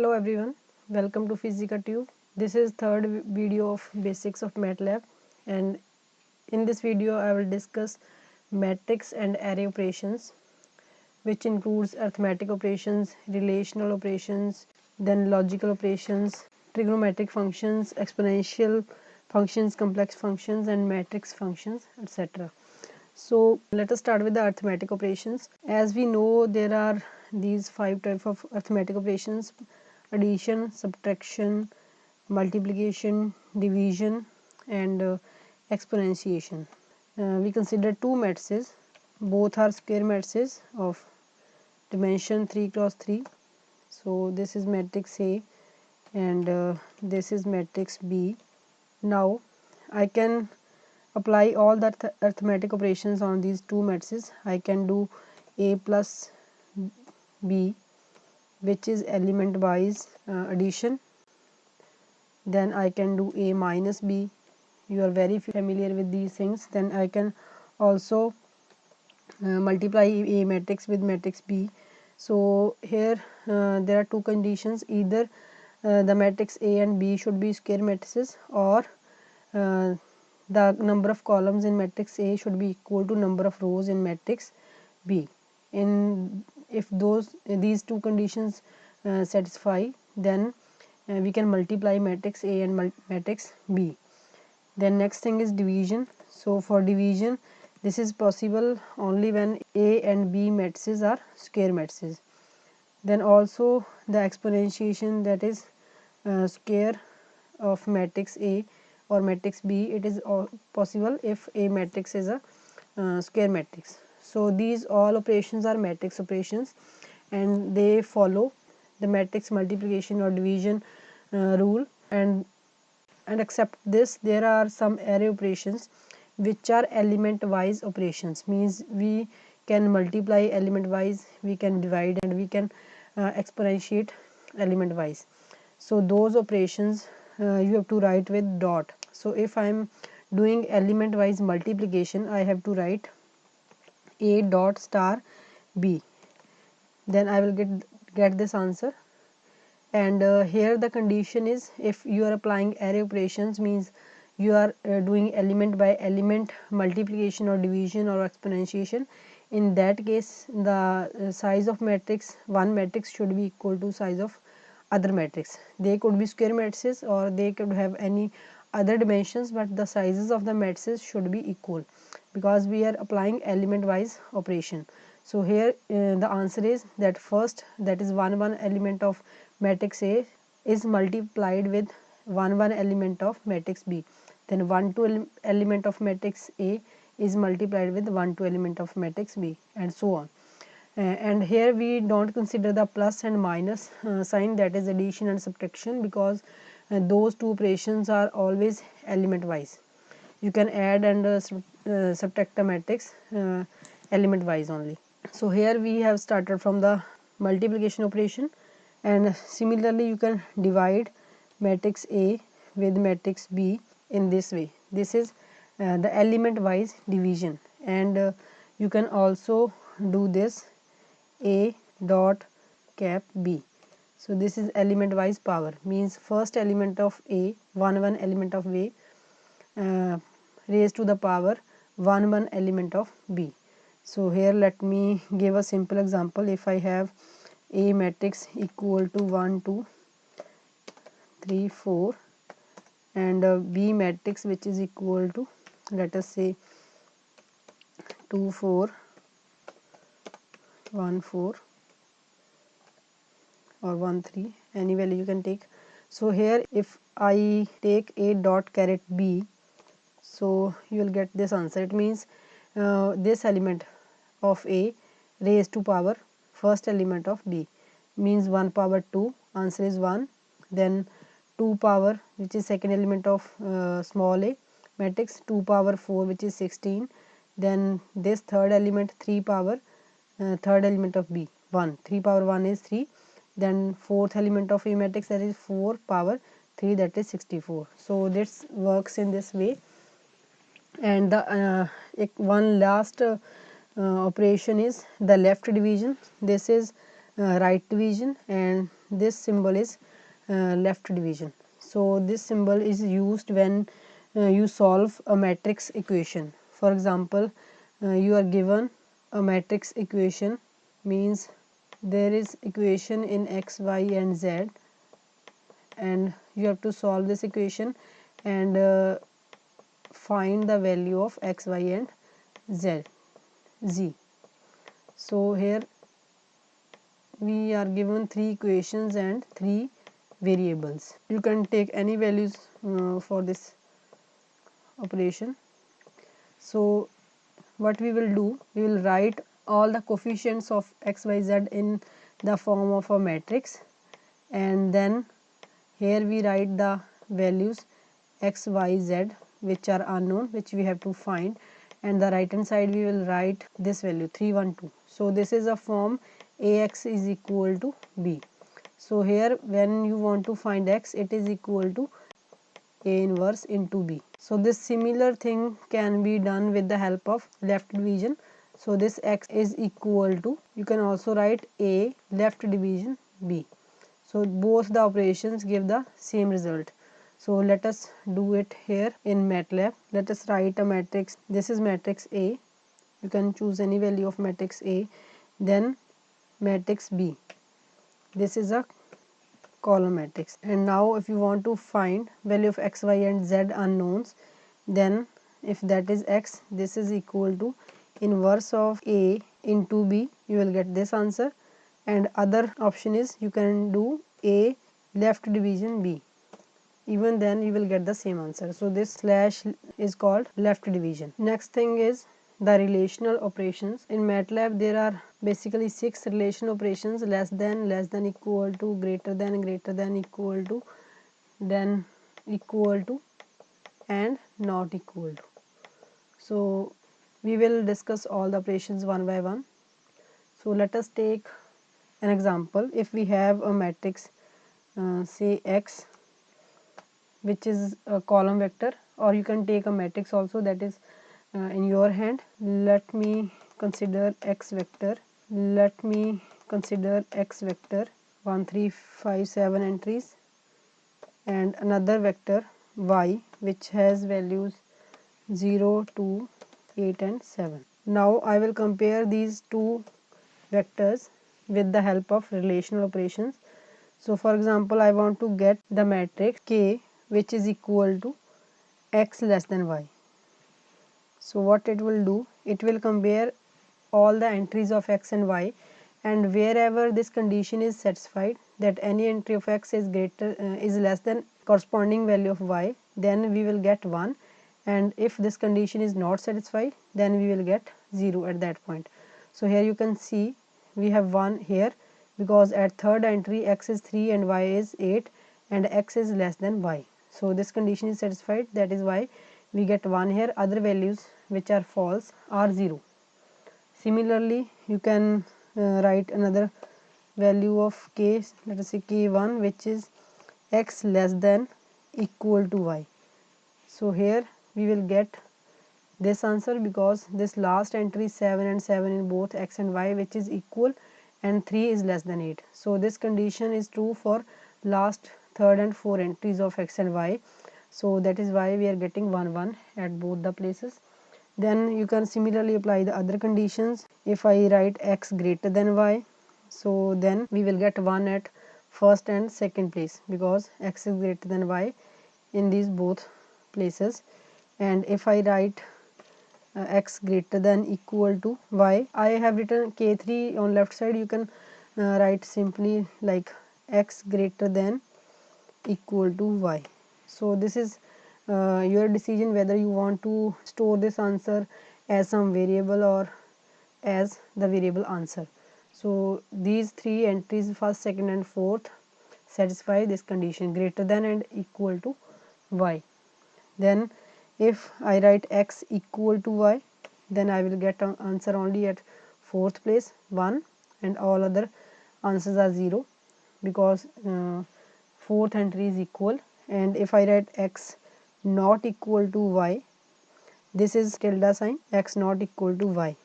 Hello everyone, welcome to Physica Tube. This is third video of basics of MATLAB, and in this video I will discuss matrix and array operations, which includes arithmetic operations, relational operations, then logical operations, trigonometric functions, exponential functions, complex functions and matrix functions, etc. So let us start with the arithmetic operations. As we know, there are these 5 types of arithmetic operations: addition, subtraction, multiplication, division and exponentiation. We consider two matrices. Both are square matrices of dimension 3 cross 3. So this is matrix A and this is matrix B. Now I can apply all the arithmetic operations on these two matrices. I can do A plus B, which is element wise addition. Then I can do A minus B. You are very familiar with these things. Then I can also multiply A matrix with matrix B. So here there are two conditions: either the matrix A and B should be square matrices, or the number of columns in matrix A should be equal to number of rows in matrix B. If these two conditions satisfy, then we can multiply matrix A and matrix B. Then next thing is division. So for division, this is possible only when A and B matrices are square matrices. Then also the exponentiation, that is square of matrix A or matrix B, it is possible if A matrix is a square matrix. So these all operations are matrix operations and they follow the matrix multiplication or division rule, and except this there are some array operations which are element wise operations. Means we can multiply element wise, we can divide and we can exponentiate element wise. So those operations you have to write with dot. So if I am doing element wise multiplication, I have to write A dot star B, then I will get this answer. And here the condition is, if you are applying array operations, means you are doing element by element multiplication or division or exponentiation. In that case, the size of matrix, one matrix should be equal to size of other matrix. They could be square matrices or they could have any other dimensions, but the sizes of the matrices should be equal because we are applying element wise operation. So here the answer is that first, that is 1 element of matrix A is multiplied with 1 element of matrix B. Then 1 element of matrix A is multiplied with 1 element of matrix B, and so on. And here we don't consider the plus and minus sign, that is addition and subtraction, because those two operations are always element wise. You can add and subtract a matrix element wise only. So here we have started from the multiplication operation, and similarly you can divide matrix A with matrix B in this way. This is the element wise division, and you can also do this A dot cap B. So this is element wise power, means first element of A, 1 element of A raised to the power 1 element of B. So here let me give a simple example. If I have A matrix equal to 1 2 3 4 and B matrix which is equal to, let us say, 2 4 1 4 or 1 3, any value you can take. So here if I take A dot caret B, so you will get this answer. It means this element of A raised to power first element of B, means 1 power 2, answer is 1. Then 2 power, which is second element of small a matrix, 2 power 4, which is 16. Then this third element, 3 power third element of B, 1, 3 power 1 is 3. Then fourth element of A matrix, that is 4 power 3, that is 64. So this works in this way. And the one last operation is the left division. This is right division, and this symbol is left division. So this symbol is used when you solve a matrix equation. For example, you are given a matrix equation, means there is equation in x, y and z, and you have to solve this equation and find the value of x, y and z. So here we are given 3 equations and 3 variables. You can take any values for this operation. So what we will do, we will write all the coefficients of x, y, z in the form of a matrix, and then here we write the values x, y, z which are unknown, which we have to find, and the right hand side we will write this value 312. So this is a form ax is equal to b. So here when you want to find x, it is equal to a inverse into b. So this similar thing can be done with the help of left division. So this x is equal to, you can also write a left division b. So both the operations give the same result. So let us do it here in MATLAB. Let us write a matrix. This is matrix A. You can choose any value of matrix A. Then matrix B. This is a column matrix. And now if you want to find value of x, y and z unknowns, then if that is x, this is equal to inverse of A into B. You will get this answer. And other option is you can do A left division B. Even then you will get the same answer. So this slash is called left division. Next thing is the relational operations. In MATLAB there are basically 6 relational operations: less than, equal to, greater than, equal to, then equal to, and not equal to. So we will discuss all the operations one by one. So let us take an example. If we have a matrix say x, which is a column vector, or you can take a matrix also, that is in your hand. Let me consider x vector. 1 3 5 7 entries, and another vector y which has values 0 2 8 and 7. Now I will compare these two vectors with the help of relational operations. So for example, I want to get the matrix K which is equal to x less than y. So what it will do, it will compare all the entries of x and y, and wherever this condition is satisfied, that any entry of x is less than corresponding value of y, then we will get 1, and if this condition is not satisfied, then we will get 0 at that point. So here you can see we have 1 here, because at third entry x is 3 and y is 8 and x is less than y. So this condition is satisfied, that is why we get 1 here. Other values which are false are 0. Similarly, you can write another value of k, let us say k1, which is x less than equal to y. So here we will get this answer, because this last entry 7 and 7 in both x and y, which is equal, and 3 is less than 8. So this condition is true for last, third and 4 entries of x and y. So that is why we are getting 1 1 at both the places. Then you can similarly apply the other conditions. If I write x greater than y, so then we will get 1 at first and second place, because x is greater than y in these both places. And if I write x greater than equal to y, I have written k3 on left side. You can write simply like x greater than equal to y. So this is your decision whether you want to store this answer as some variable or as the variable answer. So these 3 entries, first, second and fourth, satisfy this condition, greater than and equal to y. Then if I write x equal to y, then I will get an answer only at fourth place 1, and all other answers are 0, because fourth entry is equal. And if I write x not equal to y, this is tilde sign, x not equal to y,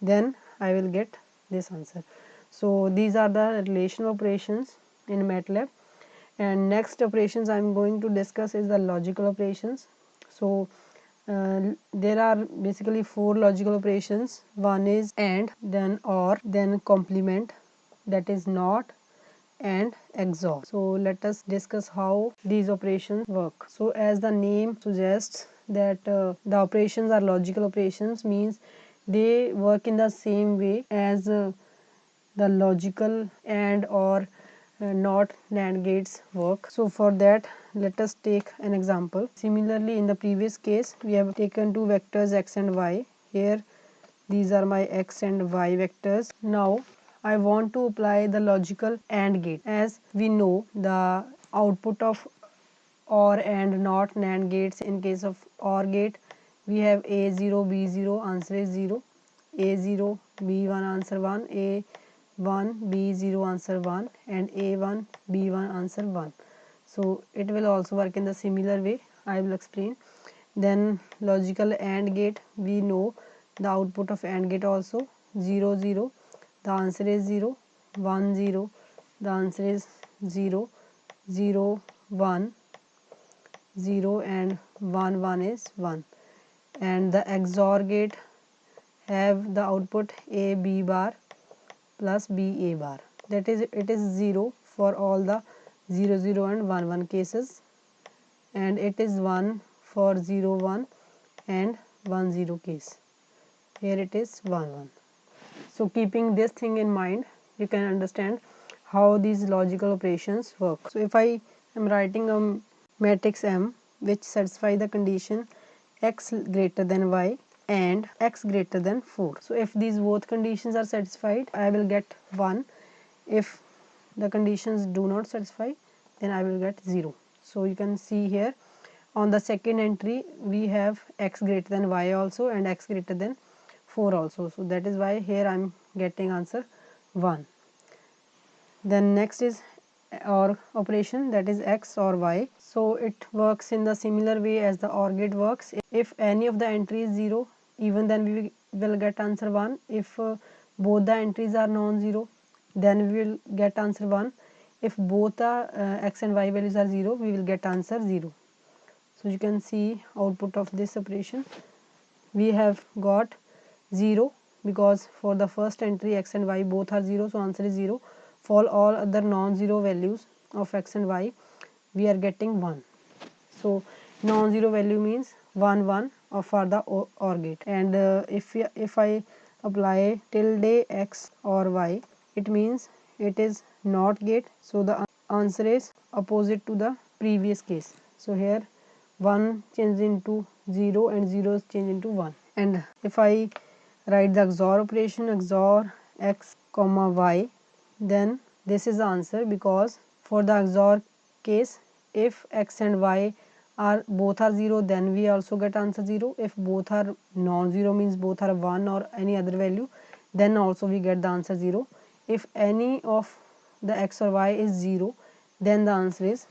then I will get this answer. So these are the relational operations. in MATLAB. And next operations I'm going to discuss is the logical operations. So there are basically 4 logical operations. One is AND, then OR, then complement, that is NOT, and XOR. So let us discuss how these operations work. So as the name suggests that the operations are logical operations, means they work in the same way as the logical AND or NOT NAND gates work. So for that, let us take an example. Similarly, in the previous case, we have taken two vectors x and y. Here these are my x and y vectors. Now I want to apply the logical AND gate. As we know, the output of OR and NOT NAND gates, in case of OR gate, we have A0, B0, answer is 0, A0, B1, answer 1, A1, B0, answer 1, and A1, B1, answer 1. So it will also work in the similar way. I will explain. Then logical AND gate, we know the output of AND gate also 0, 0, the answer is 0, 1, 0, the answer is 0, 0, 1, 0, and 1, 1 is 1. And the XOR gate have the output A B bar plus B A bar, that is it is 0 for all the 0, 0 and 1, 1 cases, and it is 1 for 0, 1 and 1, 0 case. Here it is 1, 1. So keeping this thing in mind, you can understand how these logical operations work. So if I am writing a matrix M which satisfy the condition x greater than y and x greater than 4. So if these both conditions are satisfied, I will get 1. If the conditions do not satisfy, then I will get 0. So you can see here on the second entry we have x greater than y also and x greater than 4 also. So that is why here I am getting answer 1. Then next is OR operation, that is x or y. So it works in the similar way as the OR gate works. If any of the entry is 0, even then we will get answer 1. If both the entries are non-zero, then we will get answer 1. If both the x and y values are 0, we will get answer 0. So you can see output of this operation. We have got 0 because for the first entry x and y both are 0, so answer is 0. For all other non-zero values of x and y, we are getting 1. So non-zero value means 1, 1 for the OR gate. And if I apply tilde x or y, it means it is NOT gate. So the answer is opposite to the previous case. So here 1 changes into 0 and 0 is changed into 1. And if I write the XOR operation, XOR x comma y, then this is the answer, because for the XOR case, if x and y are both are 0, then we also get answer 0. If both are non-zero, means both are 1 or any other value, then also we get the answer 0. If any of the x or y is 0, then the answer is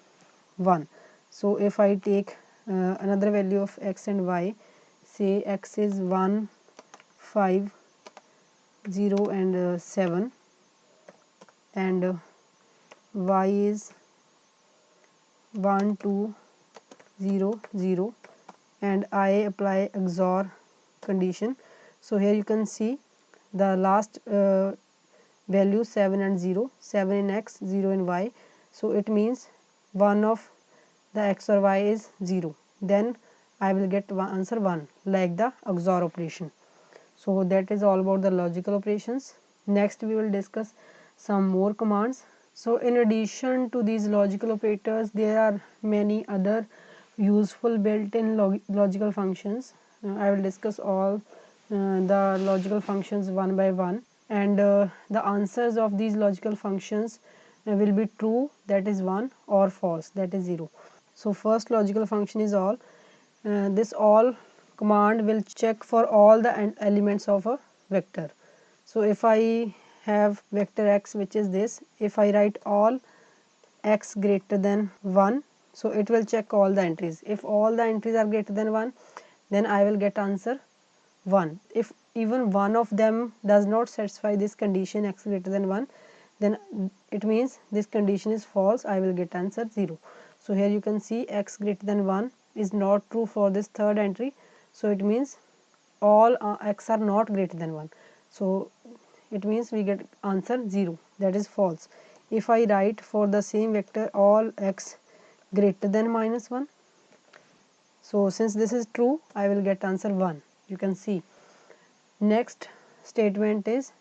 1. So if I take another value of x and y, say x is 1, 5, 0 and 7, and y is 1, 2, 0, 0, and I apply XOR condition. So here you can see the last value 7 and 0, 7 in x, 0 in y. So it means one of the x or y is 0. Then I will get answer 1, like the XOR operation. So that is all about the logical operations. Next we will discuss some more commands. So in addition to these logical operators, there are many other useful built-in logical functions. I will discuss all the logical functions one by one, and the answers of these logical functions will be true, that is 1, or false, that is 0. So first logical function is all. This all command will check for all the elements of a vector. So if I have vector x, which is this, if I write all x greater than 1, so it will check all the entries. If all the entries are greater than 1, then I will get answer 1. If even one of them does not satisfy this condition, x greater than 1, then it means this condition is false. I will get answer 0. So here you can see x greater than 1 is not true for this third entry. So it means all x are not greater than 1. So it means we get answer 0, that is false. If I write for the same vector all x greater than minus 1, so since this is true, I will get answer 1. You can see. Next statement is,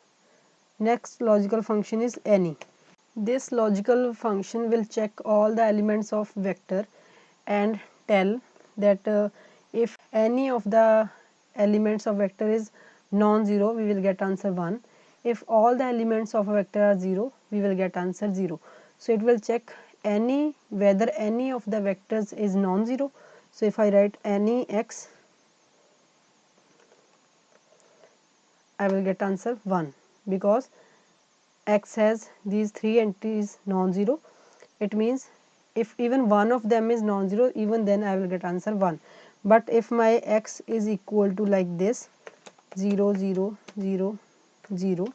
next logical function is any. This logical function will check all the elements of vector and tell that if any of the elements of vector is non-zero, we will get answer 1. If all the elements of a vector are 0, we will get answer 0. So it will check any, whether any of the vectors is non-zero. So if I write any x, I will get answer 1 because x has these 3 entries non-zero. It means if even one of them is non-zero, even then I will get answer 1. But if my x is equal to like this 0 0 0 0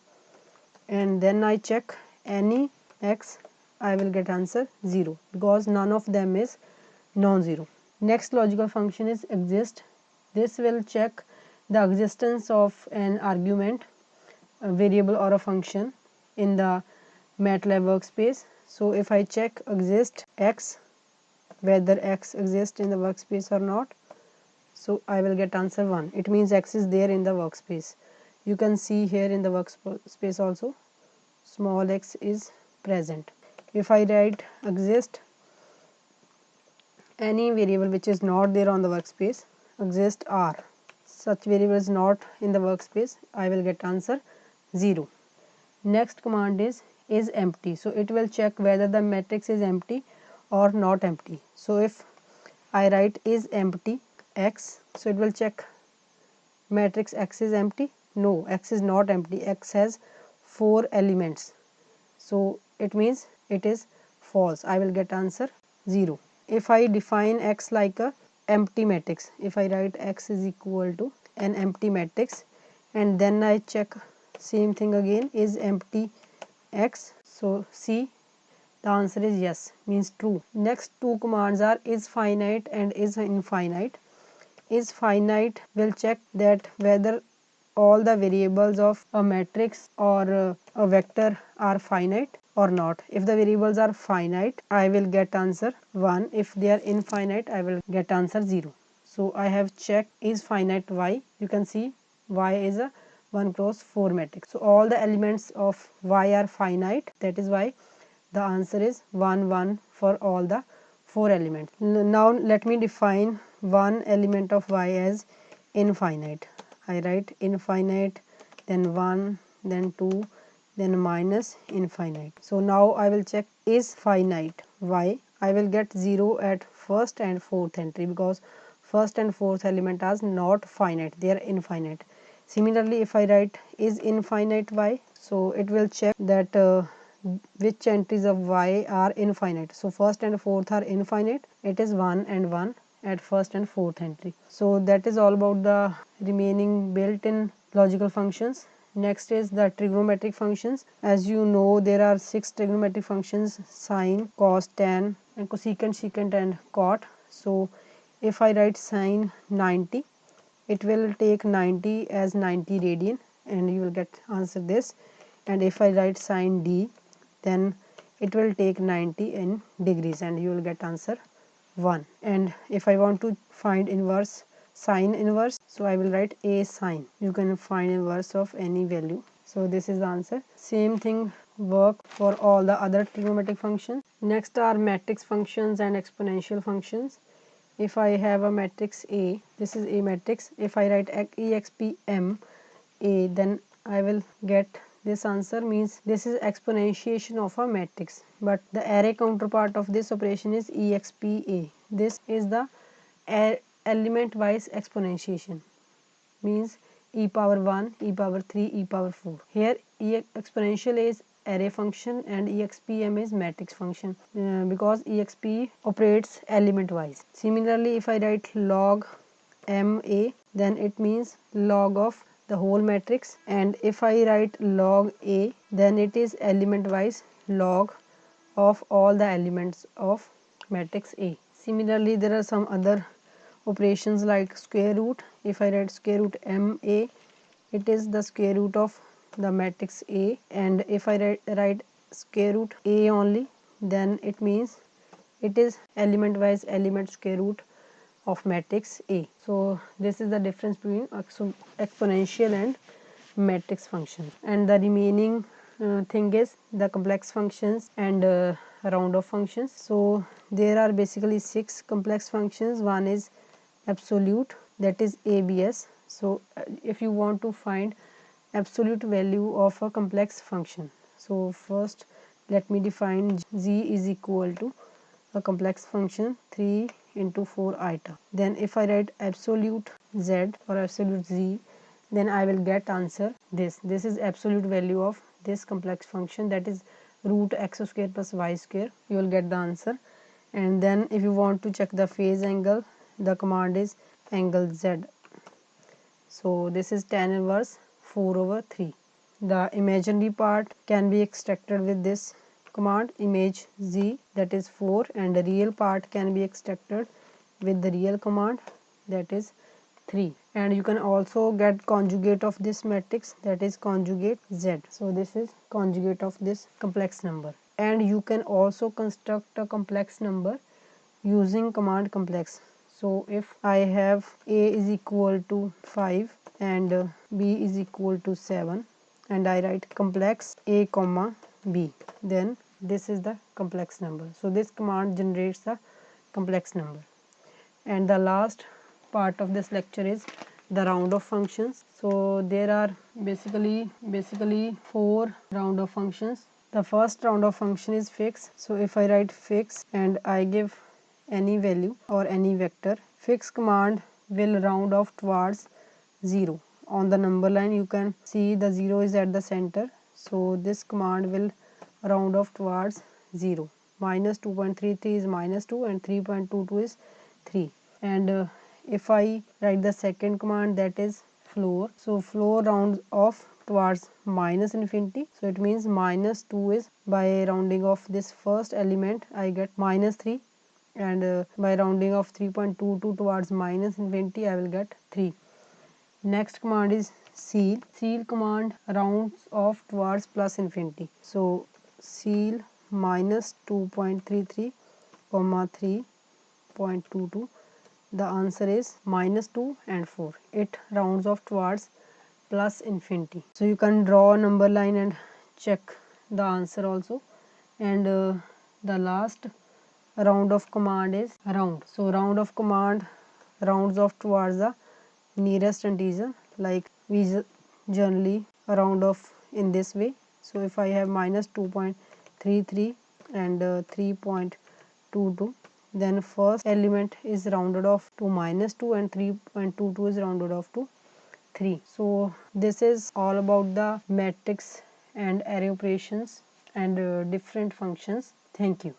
and then I check any x, I will get answer 0 because none of them is non-zero. Next logical function is exist. This will check the existence of an argument, a variable or a function in the MATLAB workspace. So if I check exist x, whether x exists in the workspace or not, so I will get answer 1. It means x is there in the workspace. You can see here in the workspace also small x is present. If I write exist any variable which is not there on the workspace, exist r, such variable is not in the workspace, I will get answer 0. Next command is empty. So it will check whether the matrix is empty or not empty. So if I write is empty x, so it will check matrix x is empty. No, x is not empty. X has 4 elements. So it means it is false. I will get answer 0. If I define x like a empty matrix, if I write x is equal to an empty matrix and then I check same thing again, is empty x, so see the answer is yes, means true. Next two commands are is finite and is infinite. Is finite will check that whether all the variables of a matrix or a vector are finite or not. If the variables are finite, I will get answer 1. If they are infinite, I will get answer 0. So I have checked is finite y. You can see y is a 1 cross 4 matrix. So all the elements of y are finite. That is why the answer is 1 1 for all the 4 elements. Now let me define one element of y as infinite. I write infinite, then 1, then 2, then minus infinite. So now I will check is finite y. I will get 0 at first and fourth entry because first and fourth element are not finite, they are infinite. Similarly, if I write is infinite y, so it will check that which entries of y are infinite. So first and fourth are infinite. It is 1 and 1 at first and fourth entry. So that is all about the remaining built-in logical functions. Next is the trigonometric functions. As you know, there are 6 trigonometric functions: sine, cos, tan, and cosecant, secant, and cot. So if I write sine 90, it will take 90 as 90 radian and you will get answer this. And if I write sine d, then it will take 90 in degrees and you will get answer 1. And if I want to find inverse, sine inverse, so I will write a sine. You can find inverse of any value. So this is the answer. Same thing work for all the other trigonometric functions. Next are matrix functions and exponential functions. If I have a matrix A, this is a matrix. If I write exp m A, then I will get this answer, means this is exponentiation of a matrix, but the array counterpart of this operation is expa. This is the element wise exponentiation, means e power 1, e power 3, e power 4. Here exponential is array function and expm is matrix function because exp operates element wise. Similarly, if I write log ma, then it means log of the whole matrix, and if I write log A, then it is element wise log of all the elements of matrix A. Similarly, there are some other operations like square root. If I write square root MA, it is the square root of the matrix A, and if I write square root A only, then it means it is element wise element square root of matrix A. So this is the difference between exponential and matrix function, and the remaining thing is the complex functions and round off functions. So there are basically 6 complex functions. One is absolute, that is ABS. So if you want to find absolute value of a complex function, so first let me define z is equal to a complex function 3 into 4 iota. Then if I write absolute z or absolute z, then I will get answer this. This is absolute value of this complex function, that is root x square plus y square. You will get the answer. And then if you want to check the phase angle, the command is angle z. So this is tan inverse 4 over 3. The imaginary part can be extracted with this command image z, that is 4, and the real part can be extracted with the real command, that is 3. And you can also get conjugate of this matrix, that is conjugate z. So this is conjugate of this complex number. And you can also construct a complex number using command complex. So if I have a is equal to 5 and b is equal to 7, and I write complex a comma b, then this is the complex number. So this command generates the complex number. And the last part of this lecture is the round off functions. So there are basically 4 round off functions. The first round off function is fix. So if I write fix and I give any value or any vector, fix command will round off towards 0. On the number line you can see the 0 is at the center, so this command will round off towards 0. Minus 2.33 is minus 2 and 3.22 is 3. And if I write the second command, that is floor, so floor rounds off towards minus infinity, so it means minus 2 is, by rounding off this first element I get minus 3, and by rounding off 3.22 towards minus infinity I will get 3. Next command is seal. Seal command rounds off towards plus infinity, so seal minus 2.33 comma 3.22, the answer is minus 2 and 4. It rounds off towards plus infinity. So you can draw a number line and check the answer also. And the last round of command is round. So round of command rounds off towards the nearest integer, like we generally round off in this way. So if I have minus 2.33 and 3.22, then first element is rounded off to minus 2 and 3.22 is rounded off to 3. So this is all about the matrix and array operations and different functions. Thank you.